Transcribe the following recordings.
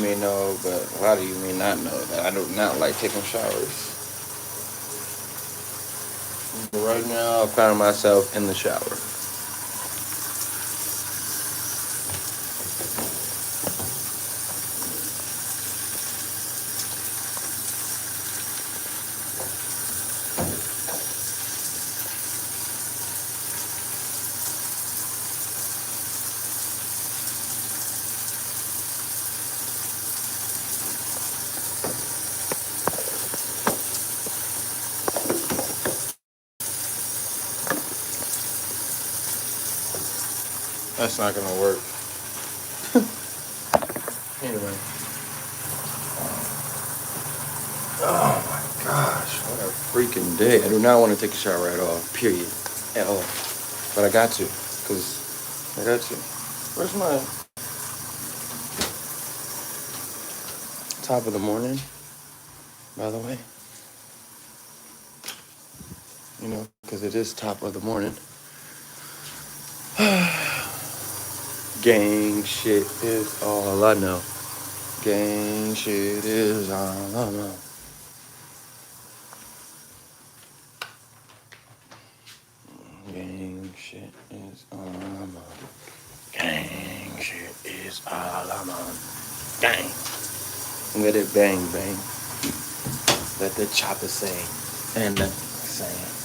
may know, but a lot of you may not know that I do not like taking showers. But right now, I found myself in the shower. That's not gonna work. Anyway. Oh my gosh, what a freaking day. I do not want to take a shower at all, period. At all. But I got to, because I got to. Where's my top of the morning, by the way? You know, because it is top of the morning. Gang shit is all I know. Gang shit is all I know. Gang shit is all I'm on. Gang shit is all I'm on. Gang. Let it bang, bang. Let the chopper sing. And the sing.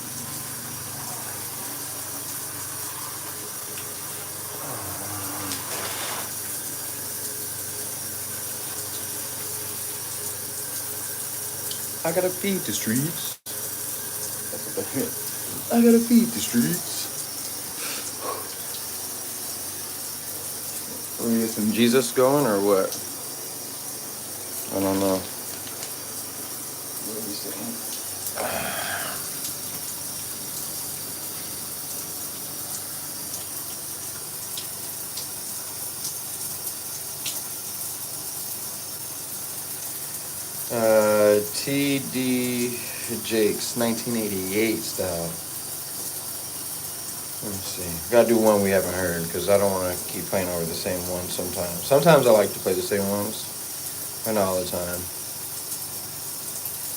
I gotta feed the streets. That's what I meant. I gotta feed the streets. We get some Jesus going or what? I don't know. What are we saying? TD Jakes, 1988 style. Let me see. Gotta do one we haven't heard because I don't want to keep playing over the same one sometimes. Sometimes I like to play the same ones, but not all the time.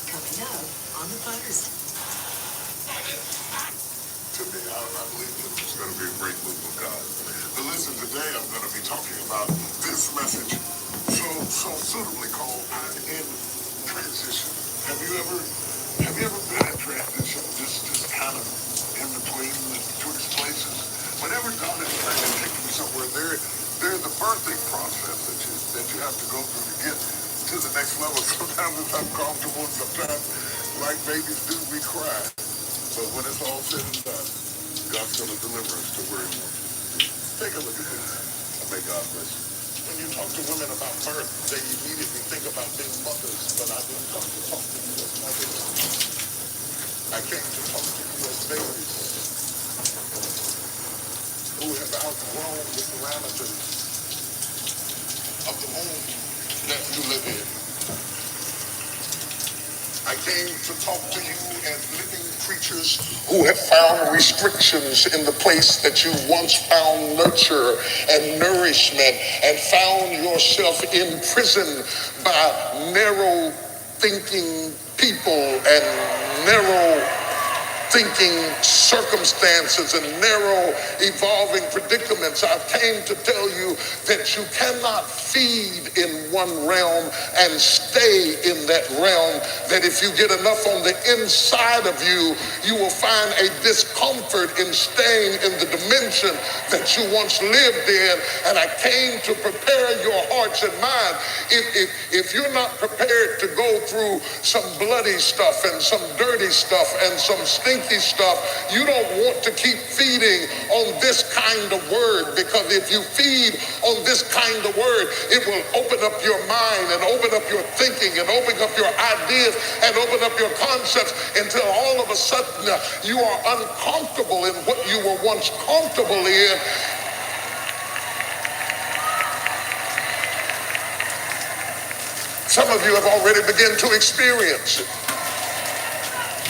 Coming up on the Butters. Today, I believe this is going to be a great move of God. But listen, today I'm going to be talking about this message, so suitably called "I'm in transition." Have you ever been in transition? Just kind of in between the Twitch places. Whenever God is trying to take you somewhere, there's a birthing process that you have to go through to get to the next level. Sometimes it's uncomfortable, and sometimes, like babies do, we cry. But when it's all said and done, God's going to deliver us to where He wants us to be. Take a look at this. And may God bless you. When you talk to women about birth, they immediately think about being mothers, but I didn't come to talk to you as mothers. I came to talk to you as babies who have outgrown the parameters of the home that you live in. I came to talk to you as living creatures who have found restrictions in the place that you once found nurture and nourishment, and found yourself imprisoned by narrow thinking people and narrow thinking circumstances and narrow evolving predicaments. I came to tell you that you cannot feed in one realm and stay in that realm, that if you get enough on the inside of you, you will find a discomfort in staying in the dimension that you once lived in. And I came to prepare your hearts and minds. If you're not prepared to go through some bloody stuff and some dirty stuff and some stinky stuff, you don't want to keep feeding on this kind of word, because if you feed on this kind of word, it will open up your mind and open up your thinking and open up your ideas and open up your concepts until all of a sudden you are uncomfortable in what you were once comfortable in. Some of you have already begun to experience it.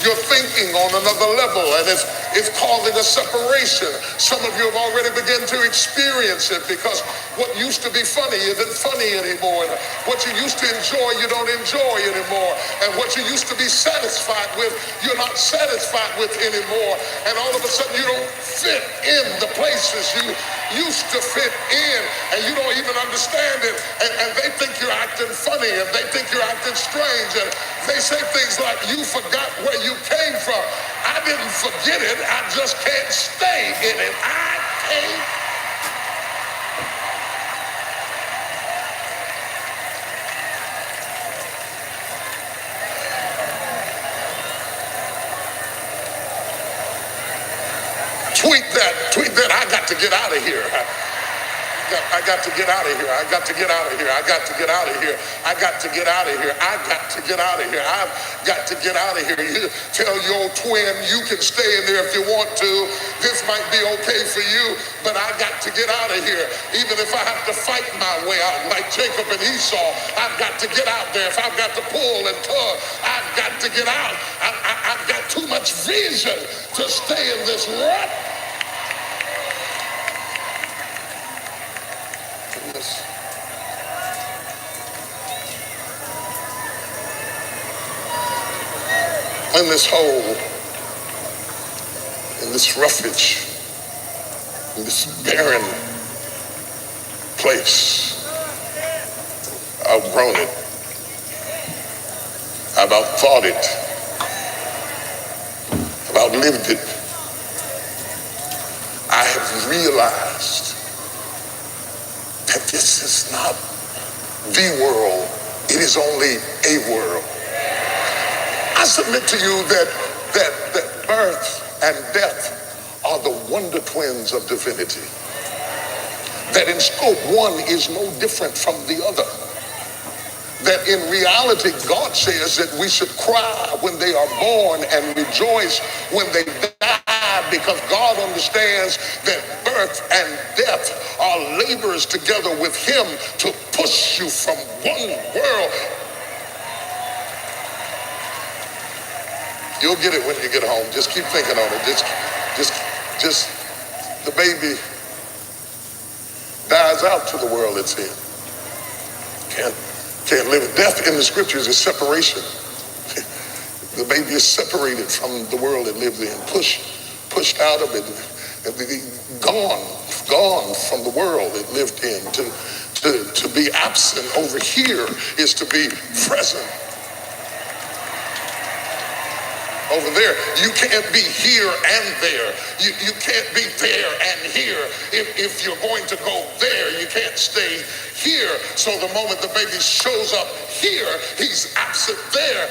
You're thinking on another level, and It's causing a separation. Some of you have already begun to experience it because what used to be funny isn't funny anymore. And what you used to enjoy, you don't enjoy anymore. And what you used to be satisfied with, you're not satisfied with anymore. And all of a sudden, you don't fit in the places you used to fit in. And you don't even understand it. And they think you're acting funny and they think you're acting strange. And they say things like, you forgot where you came from. I didn't forget it. I just can't stay in it. I can't. Tweet that. I got to get out of here. I got to get out of here. I got to get out of here. I got to get out of here. I got to get out of here. I got to get out of here. I've got to get out of here. You tell your twin you can stay in there if you want to. This might be okay for you, but I got to get out of here. Even if I have to fight my way out like Jacob and Esau, I've got to get out there. If I've got to pull and tug, I've got to get out. I've got too much vision to stay in this rut. In this hole, in this roughage, in this barren place, I've grown it. I've outthought it. I've outlived it. I have realized that this is not the world. It is only a world. I submit to you that birth and death are the wonder twins of divinity. That in scope, one is no different from the other. That in reality, God says that we should cry when they are born and rejoice when they die, because God understands that birth and death are labors together with Him to push you from one world. You'll get it when you get home. Just keep thinking on it. Just the baby dies out to the world it's in. Can't live it. Death in the scriptures is separation. The baby is separated from the world it lives in, pushed out of it, gone from the world it lived in. To be absent over here is to be present over there. You can't be here and there. You can't be there and here. If you're going to go there, you can't stay here. So the moment the baby shows up here, he's absent there.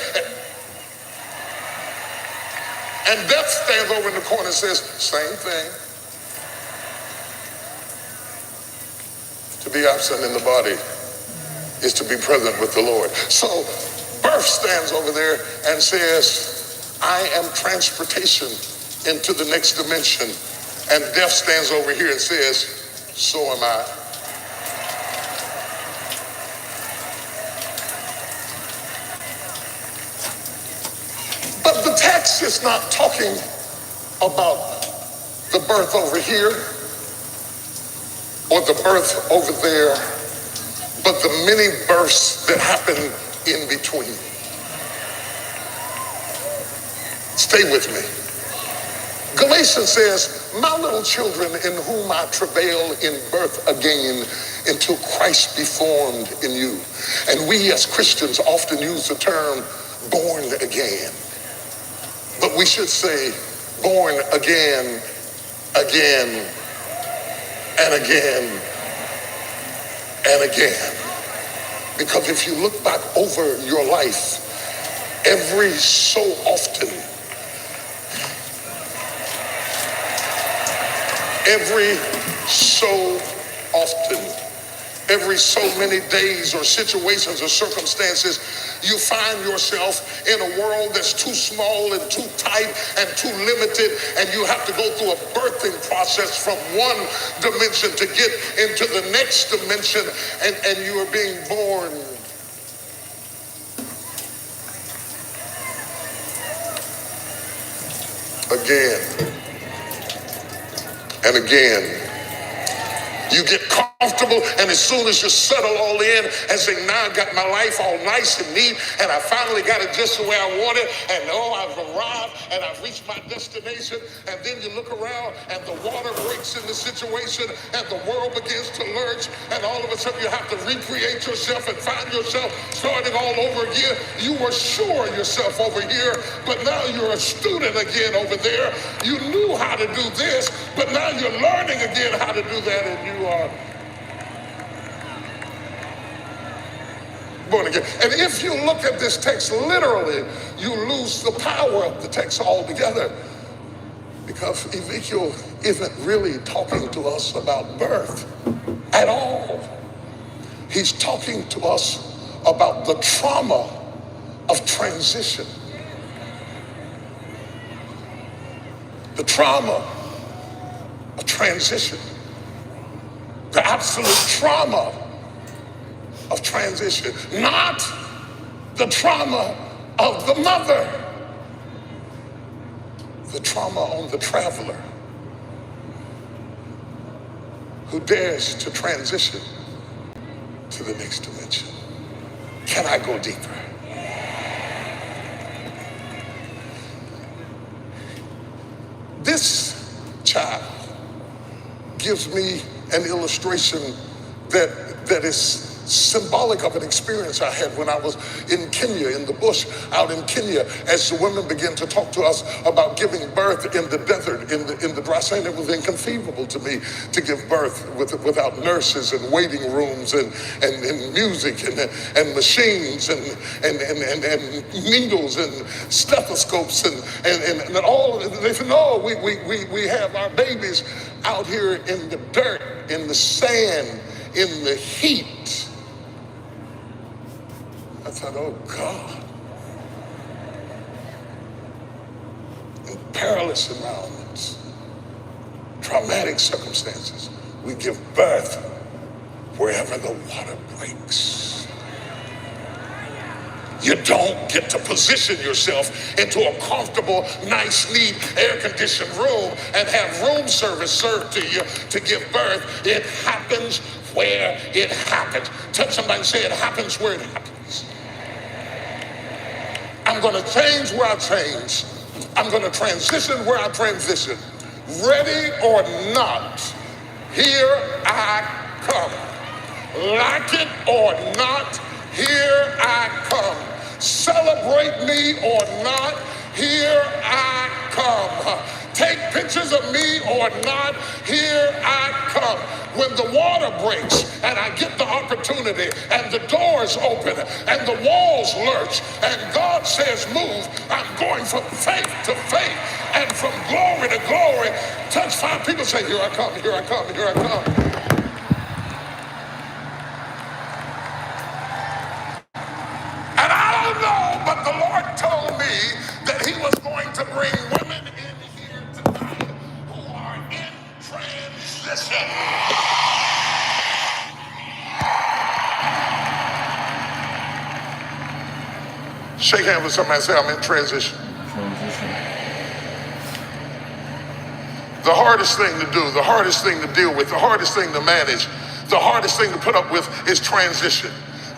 And death stands over in the corner and says, same thing. To be absent in the body is to be present with the Lord. So birth stands over there and says, I am transportation into the next dimension. And death stands over here and says, so am I. But the text is not talking about the birth over here or the birth over there, but the many births that happen in between. Stay with me. Galatians says, my little children in whom I travail in birth again until Christ be formed in you. And we as Christians often use the term born again. But we should say born again, again, and again, and again. Because if you look back over your life, every so often, every so many days or situations or circumstances, you find yourself in a world that's too small and too tight and too limited, and you have to go through a birthing process from one dimension to get into the next dimension, and you are being born again. and again. You get comfortable, and as soon as you settle all in and say, now I got my life all nice and neat, and I finally got it just the way I want it, and oh, I've arrived, and I've reached my destination, and then you look around, and the water breaks in the situation, and the world begins to lurch, and all of a sudden you have to recreate yourself and find yourself starting all over again. You were sure yourself over here, but now you're a student again over there. You knew how to do this, but now you're learning again how to do that, and you are born again. And if you look at this text literally, you lose the power of the text altogether, because Ezekiel isn't really talking to us about birth at all. He's talking to us about the trauma of transition. The trauma of transition. The absolute trauma of transition, not the trauma of the mother, the trauma on the traveler who dares to transition to the next dimension. Can I go deeper? This child gives me an illustration that is symbolic of an experience I had when I was in Kenya, in the bush out in Kenya, as the women began to talk to us about giving birth in the desert, in the dry sand. It was inconceivable to me to give birth without nurses and waiting rooms and music and machines and needles and stethoscopes and all. They said, no, we have our babies out here in the dirt, in the sand, in the heat. I thought, oh God. In perilous environments, traumatic circumstances, we give birth wherever the water breaks. You don't get to position yourself into a comfortable, nice, neat, air-conditioned room and have room service served to you to give birth. It happens where it happens. Touch somebody and say, it happens where it happens. I'm going to change where I change. I'm going to transition where I transition. Ready or not, here I come. Like it or not, here I come. Celebrate me or not, here I come. Take pictures of me or not, here I come. When the water breaks and I get the opportunity and the doors open and the walls lurch and God says move, I'm going from faith to faith and from glory to glory. Touch 5 people, say, here I come, here I come, here I come. And I don't know, but the Lord told me that he was going to bring women in here tonight who are in transition. Shake hands with somebody and say, I'm in transition. The hardest thing to do, the hardest thing to deal with, the hardest thing to manage, the hardest thing to put up with is transition.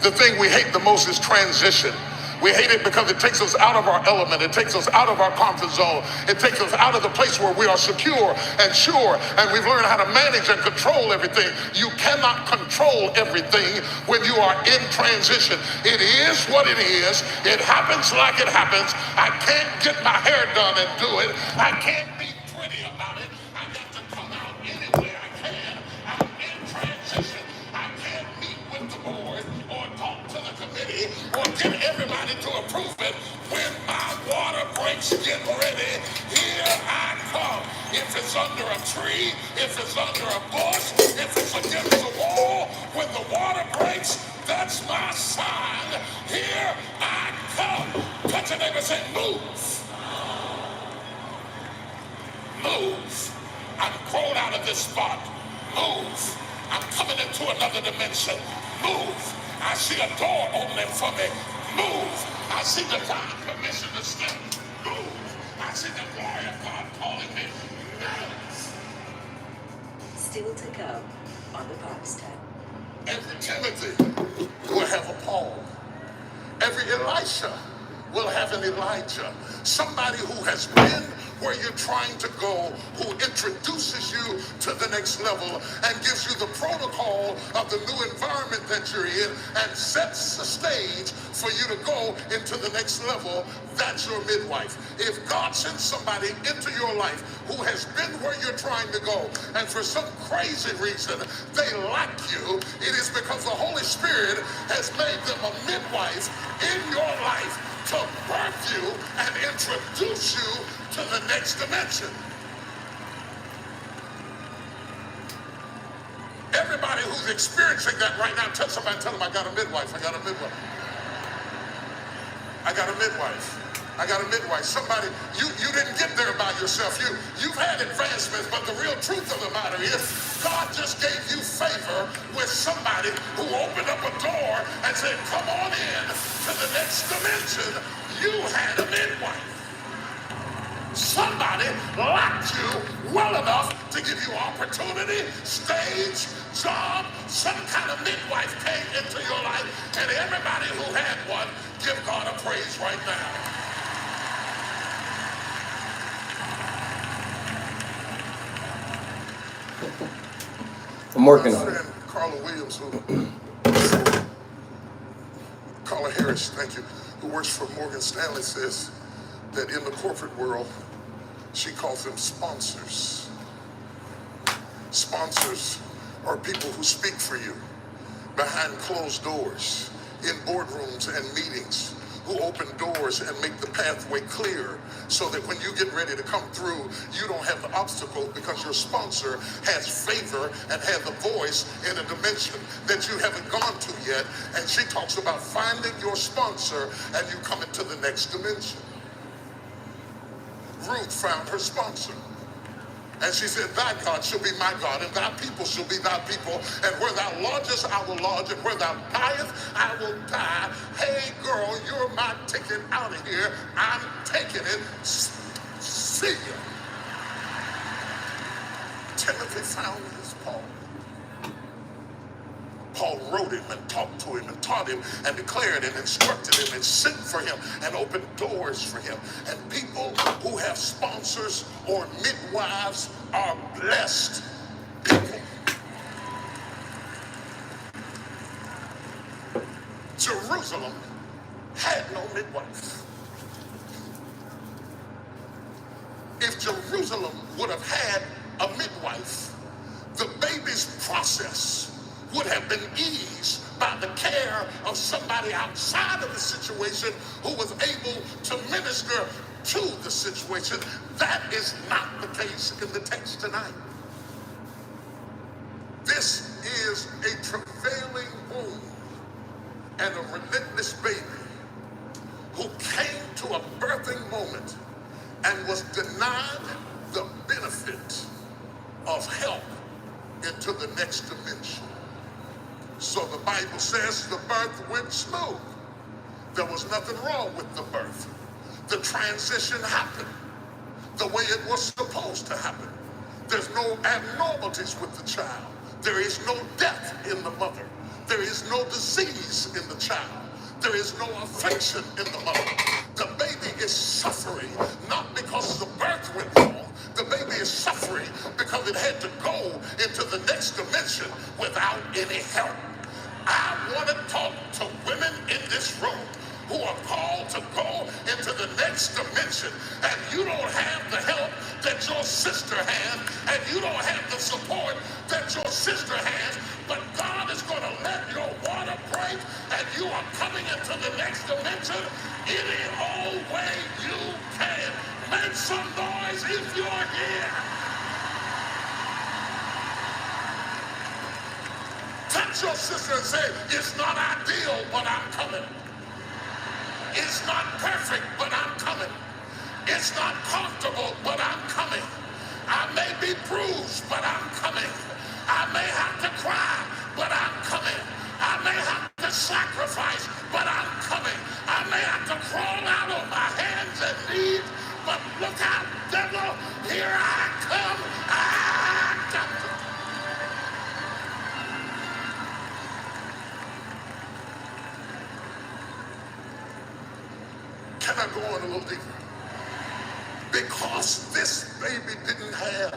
The thing we hate the most is transition. We hate it because it takes us out of our element. It takes us out of our comfort zone. It takes us out of the place where we are secure and sure, and we've learned how to manage and control everything. You cannot control everything when you are in transition. It is what it is. It happens like it happens. I can't get my hair done and do it. I can't be pretty about it. I got to come out any way I can. I'm in transition. I can't meet with the board or talk to the committee or get everybody to approve it. When my water breaks, get ready. Here I come. If it's under a tree, if it's under a bush, if it's against the wall, when the water breaks, that's my sign. Here I come. Touch your neighbor and say, move. Move. I'm crawling out of this spot. Move. I'm coming into another dimension. Move. I see a door opening for me. Move. I see divine permission to step. Move. I see the glory of God calling me. Move. Still to come on the Potter's Tap. Every Timothy will have a Paul. Every Elisha will have an Elijah. Somebody who has been where you're trying to go, who introduces you to the next level and gives you the protocol of the new environment that you're in and sets the stage for you to go into the next level. That's your midwife. If God sends somebody into your life who has been where you're trying to go, and for some crazy reason they like you, it is because the Holy Spirit has made them a midwife in your life to birth you and introduce you to the next dimension. Everybody who's experiencing that right now, tell somebody, tell them, I got a midwife, I got a midwife. I got a midwife. I got a midwife. Somebody, you didn't get there by yourself. You've had advancements, but the real truth of the matter is God just gave you favor with somebody who opened up a door and said, come on in to the next dimension. You had a midwife. Somebody liked you well enough to give you opportunity, stage, job. Some kind of midwife came into your life, and everybody who had one, give God a praise right now. I'm working My on it. friend Carla Williams, Carla Harris, thank you, who works for Morgan Stanley, says that in the corporate world, she calls them sponsors. Sponsors are people who speak for you behind closed doors, in boardrooms and meetings, who open doors and make the pathway clear so that when you get ready to come through, you don't have the obstacle because your sponsor has favor and has a voice in a dimension that you haven't gone to yet. And she talks about finding your sponsor and you come into the next dimension. Ruth found her sponsor. And she said, thy God shall be my God, and thy people shall be thy people. And where thou lodgest, I will lodge, and where thou diest, I will die. Hey, girl, you're my ticket out of here. I'm taking it. See ya. Timothy found his Paul. Paul wrote him and talked to him and taught him and declared and instructed him and sent for him and opened doors for him. And people who have sponsors or midwives are blessed people. Jerusalem had no midwife. If Jerusalem would have had a midwife, the baby's process would have been eased by the care of somebody outside of the situation who was able to minister to the situation. That is not the case in the text tonight. This is a travailing womb and a relentless baby who came to a birthing moment and was denied the benefit of help into the next dimension. So the Bible says the birth went smooth. There was nothing wrong with the birth. The transition happened the way it was supposed to happen. There's no abnormalities with the child. There is no death in the mother. There is no disease in the child. There is no affliction in the mother. The baby is suffering, not because the birth went wrong. The baby is suffering because it had to go into the next dimension without any help. I want to talk to women in this room who are called to go into the next dimension, and you don't have the help that your sister has, and you don't have the support that your sister has, but God is going to let your water break, and you are coming into the next dimension any old way you can. Make some noise if you're here. Touch your sister and say, it's not ideal, but I'm coming. It's not perfect, but I'm coming. It's not comfortable, but I'm coming. I may be bruised, but I'm coming. I may have to cry, but I'm coming. I may have to sacrifice, but I'm coming. I may have to crawl out on my hands and knees, but look out, devil, here I come. I come. can I go on a little deeper? Because this baby didn't have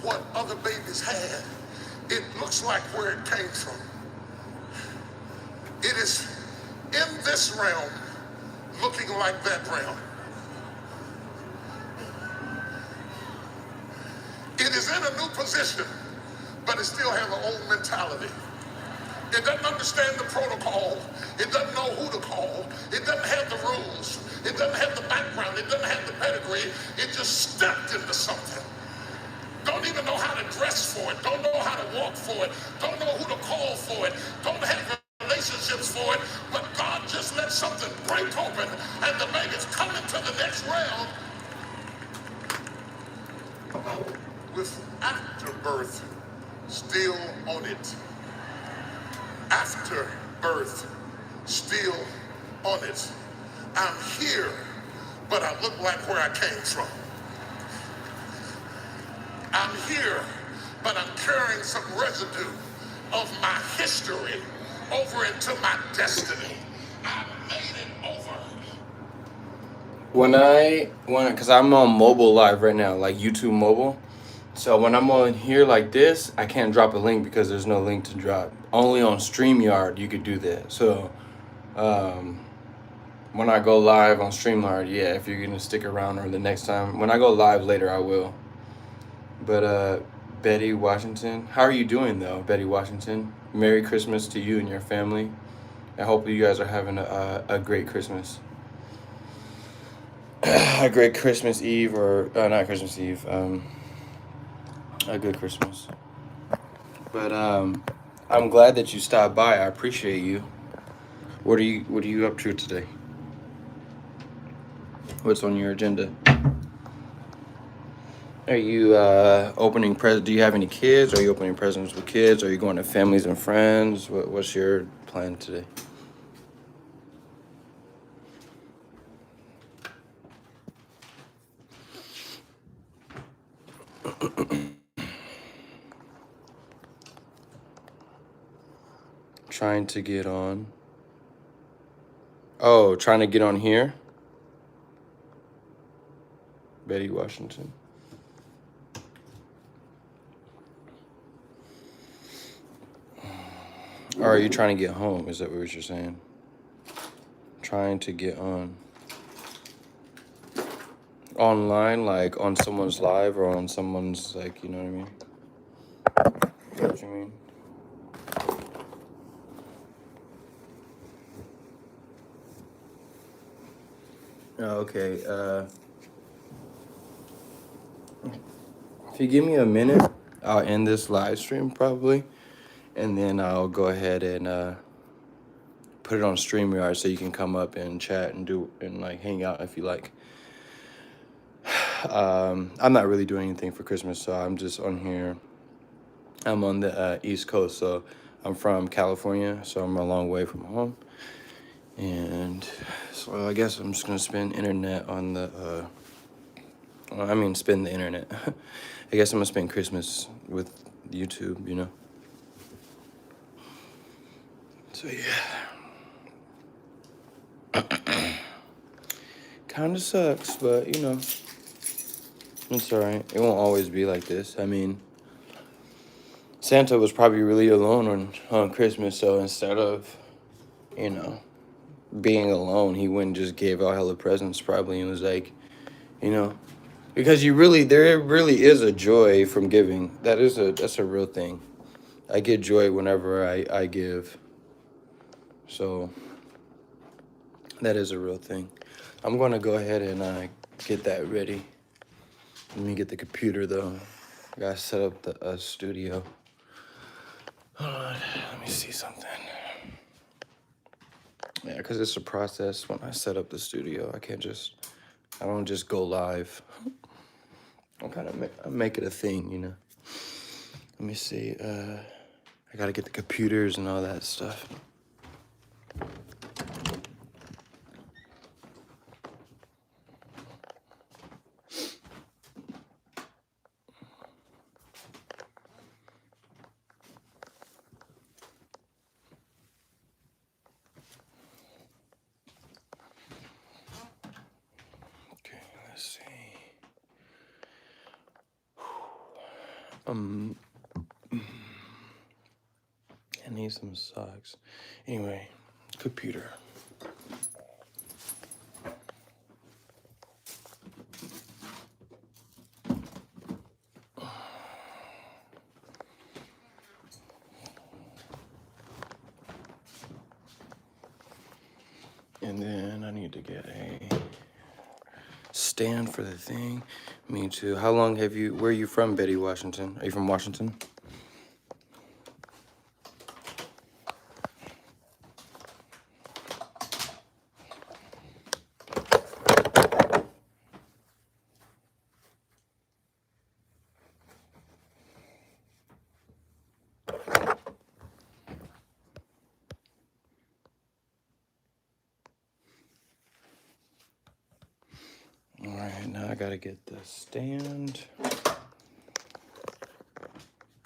what other babies had, it looks like where it came from. It is in this realm looking like that realm. It is in a new position, but it still has an old mentality. It doesn't understand the protocol. It doesn't know who to call. It doesn't have the rules. It doesn't have the background. It doesn't have the pedigree. It just stepped into something. Don't even know how to dress for it. Don't know how to walk for it. Don't know who to call for it. Don't have relationships for it. But God just let something break open and the baby's coming to the next realm with afterbirth still on it. Afterbirth still on it. I'm here, but I look like where I came from. I'm here, but I'm carrying some residue of my history over into my destiny. I made it over. Because I'm on mobile live right now, like YouTube mobile. So when I'm on here like this, I can't drop a link because there's no link to drop. Only on StreamYard you could do that. So when I go live on StreamYard, yeah, if you're gonna stick around, or the next time when I go live later, I will. But Betty Washington, how are you doing though, Betty Washington? Merry Christmas to you and your family. I hope you guys are having a great Christmas. A great Christmas Eve, or not Christmas Eve. A good Christmas. But I'm glad that you stopped by. I appreciate you. What are you up to today? What's on your agenda? Are you opening presents? Do you have any kids? Are you opening presents with kids? Are you going to families and friends? What's your plan today? Trying to get on. Oh, trying to get on here? Betty Washington. Or are you trying to get home? Is that what you're saying? Trying to get on. Online, like on someone's live, or on someone's, like, you know what I mean? You know what you mean? Oh, okay. If you give me a minute, I'll end this live stream probably, and then I'll go ahead and put it on StreamYard so you can come up and chat and like hang out if you like. I'm not really doing anything for Christmas, so I'm just on here. I'm on the East Coast, so I'm from California, so I'm a long way from home. And so I guess I'm just gonna spend internet on the, spend the internet. I guess I'm gonna spend Christmas with YouTube, you know? So yeah. Kinda sucks, but you know, it's alright. It won't always be like this. I mean, Santa was probably really alone on Christmas, so instead of, you know, being alone, he went and just gave out hella presents probably, and was like, you know, because there really is a joy from giving. That's a real thing. I get joy whenever I give. So that is a real thing. I'm gonna go ahead and get that ready. Let me get the computer though. I gotta set up the studio. Hold on, let me see something. Yeah, because it's a process when I set up the studio. I don't just go live. I make it a thing, you know. Let me see. I gotta get the computers and all that stuff. Um, I need some socks. Anyway, computer. And then I need to get a stand for the thing. Me too. How long have you, where are you from, Betty Washington? Are you from Washington? All right, now I gotta get the stand.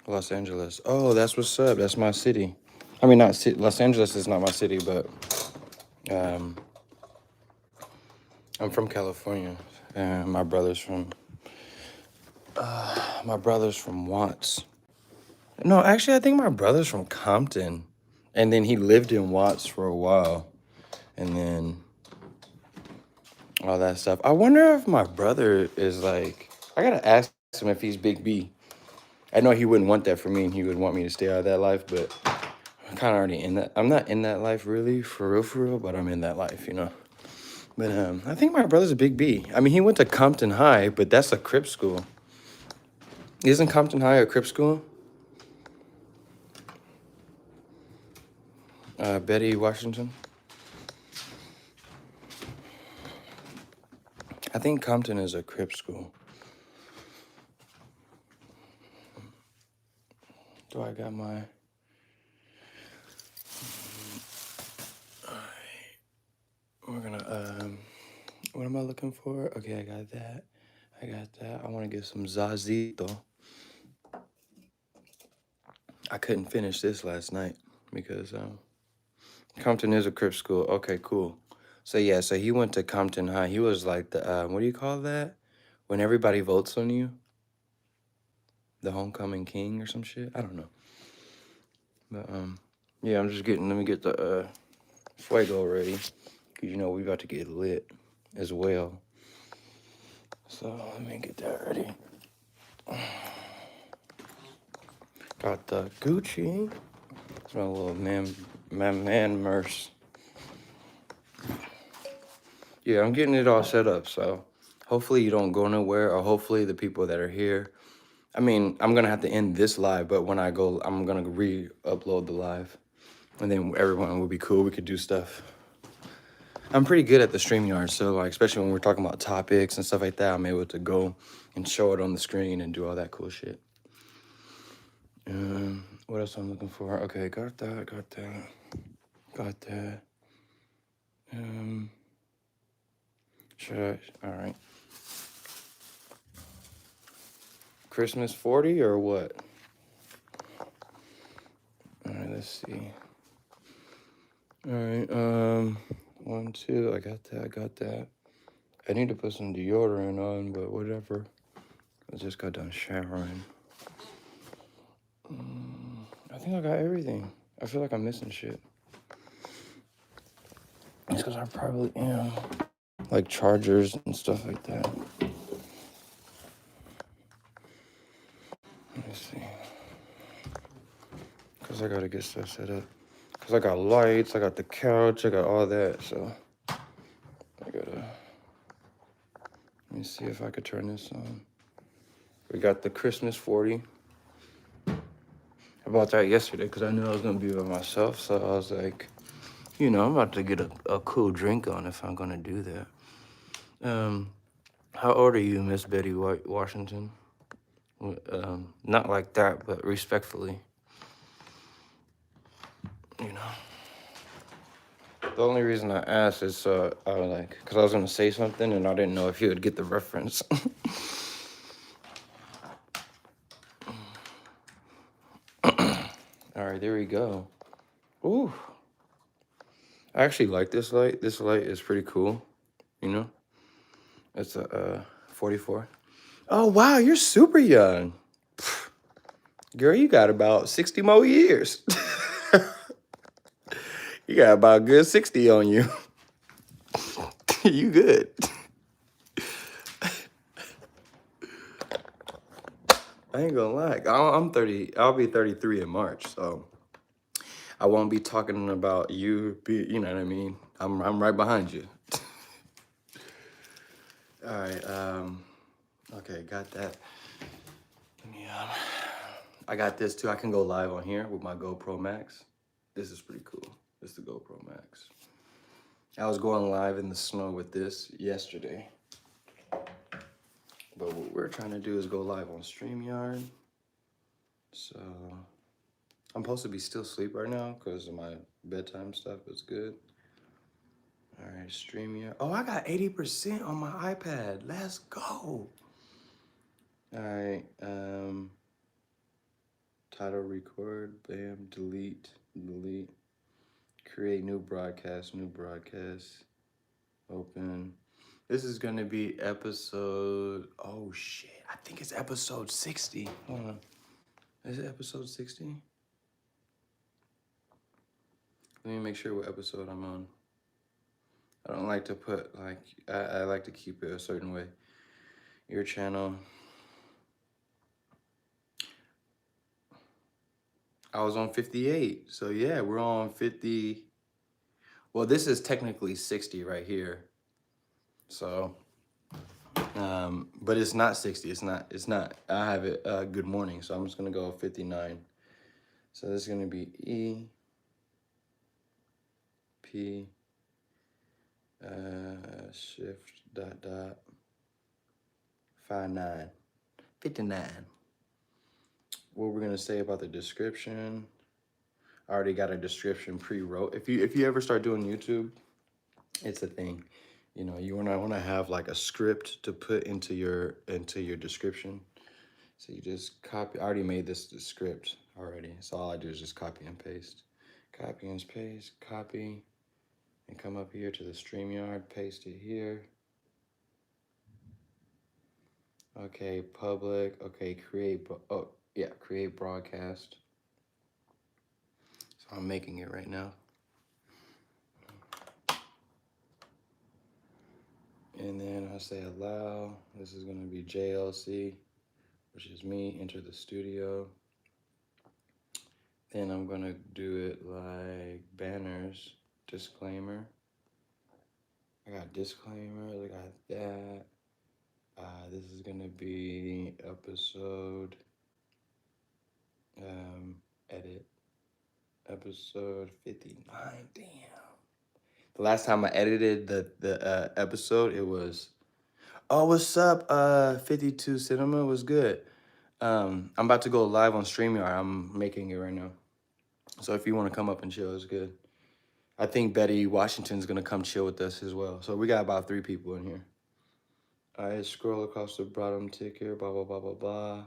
Los Angeles. Oh, that's what's up. That's my city. I mean, not Los Angeles is not my city, but um, I'm from California, and my brother's from Watts. No, actually, I think my brother's from Compton, and then he lived in Watts for a while, and then all that stuff. I wonder if my brother is like. I gotta ask him if he's Big B. I know he wouldn't want that for me, and he would want me to stay out of that life, but I'm kind of already in that. I'm not in that life really, for real, but I'm in that life, you know. But I think my brother's a Big B. I mean, he went to Compton High, but that's a Crip school. Isn't Compton High a Crip school? Betty Washington? I think Compton is a Crip school. Do I got my... We're gonna, what am I looking for? Okay, I got that. I want to get some Zazito. I couldn't finish this last night because Compton is a Crip school. Okay, cool. So yeah, so he went to Compton High. He was like the, what do you call that? When everybody votes on you? The homecoming king or some shit? I don't know. But yeah, I'm just getting, let me get the Fuego ready. Cause you know we about to get lit as well. So let me get that ready. Got the Gucci. It's my little man merce. Yeah, I'm getting it all set up, so hopefully you don't go nowhere, or hopefully the people that are here. I mean, I'm gonna have to end this live, but when I go, I'm gonna re-upload the live. And then everyone will be cool, we could do stuff. I'm pretty good at the StreamYard, so like, especially when we're talking about topics and stuff like that, I'm able to go and show it on the screen and do all that cool shit. What else I'm looking for? Okay, got that. All right. Christmas 40 or what? All right, let's see. All right, 1, 2, I got that. I need to put some deodorant on, but whatever. I just got done showering. I think I got everything. I feel like I'm missing shit. It's because I probably am. Like chargers and stuff like that. Let me see. Because I got to get stuff set up. Because I got lights, I got the couch, I got all that, so I gotta... Let me see if I could turn this on. We got the Christmas 40. I bought that yesterday because I knew I was going to be by myself, so I was like, you know, I'm about to get a cool drink on if I'm going to do that. How old are you, Miss Betty Washington? Not like that, but respectfully. You know. The only reason I asked is I was like, because I was going to say something and I didn't know if you would get the reference. All right, there we go. Ooh. I actually like this light. This light is pretty cool, you know? It's a 44. Oh, wow, you're super young. Girl, you got about 60 more years. You got about a good 60 on you. You good. I ain't gonna lie. I'm 30. I'll be 33 in March, so I won't be talking about you. You know what I mean? I'm right behind you. All right. Okay, got that. Let me. I got this too. I can go live on here with my GoPro Max. This is pretty cool. This is the GoPro Max. I was going live in the snow with this yesterday. But what we're trying to do is go live on StreamYard. So I'm supposed to be still asleep right now because of my bedtime stuff. It's good. All right, StreamYard. Oh, I got 80% on my iPad. Let's go. All right. Title record. Bam. Delete. Create new broadcast. Open. This is gonna be episode. Oh shit! I think it's episode 60. Hold on. Is it episode 60? Let me make sure what episode I'm on. I don't like to put like I like to keep it a certain way. Your channel. I was on 58. So yeah, we're on 50. Well, this is technically 60 right here. So but it's not 60. It's not. I have it good morning. So I'm just gonna go 59. So this is gonna be E P shift dot 59. What we're gonna say about the description. I already got a description pre-wrote. If you ever start doing YouTube, it's a thing. You know, you wanna have like a script to put into your description. So you just copy. I already made this script already. So all I do is just copy and paste. Copy and paste, copy, and come up here to the StreamYard, paste it here. Okay, public. Okay, create. Oh, yeah, create broadcast. So I'm making it right now. And then I say allow. This is gonna be JLC, which is me. Enter the studio. Then I'm gonna do it like banners, disclaimer. I got disclaimer. I got that. This is gonna be episode. Edit. Episode 59. Damn. The last time I edited the episode, it was, oh, what's up? 52 Cinema was good. I'm about to go live on StreamYard. I'm making it right now. So if you want to come up and chill, it's good. I think Betty Washington's gonna come chill with us as well. So we got about 3 people in here. All right, scroll across the bottom ticker, blah, blah, blah, blah, blah.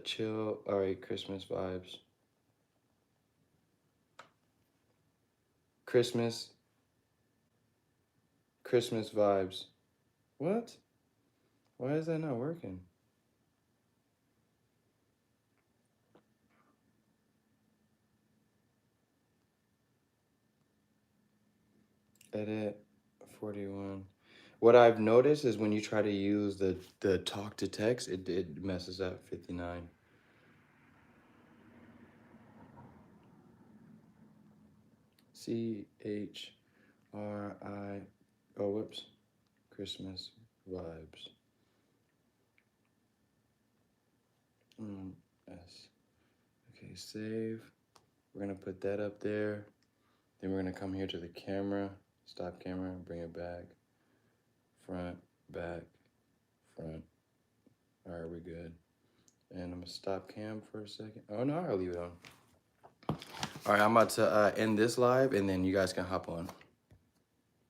Chill. All right, Christmas vibes. Christmas vibes. What? Why is that not working? Edit 41. What I've noticed is when you try to use the talk to text, it messes up 59. CHRI. Oh, whoops. Christmas vibes. S. Okay, save. We're gonna put that up there. Then we're gonna come here to the camera. Stop camera. Bring it back. Front, back, front. All right, we're good. And I'm gonna stop cam for a second. Oh no, I'll leave it on. All right, I'm about to end this live and then you guys can hop on.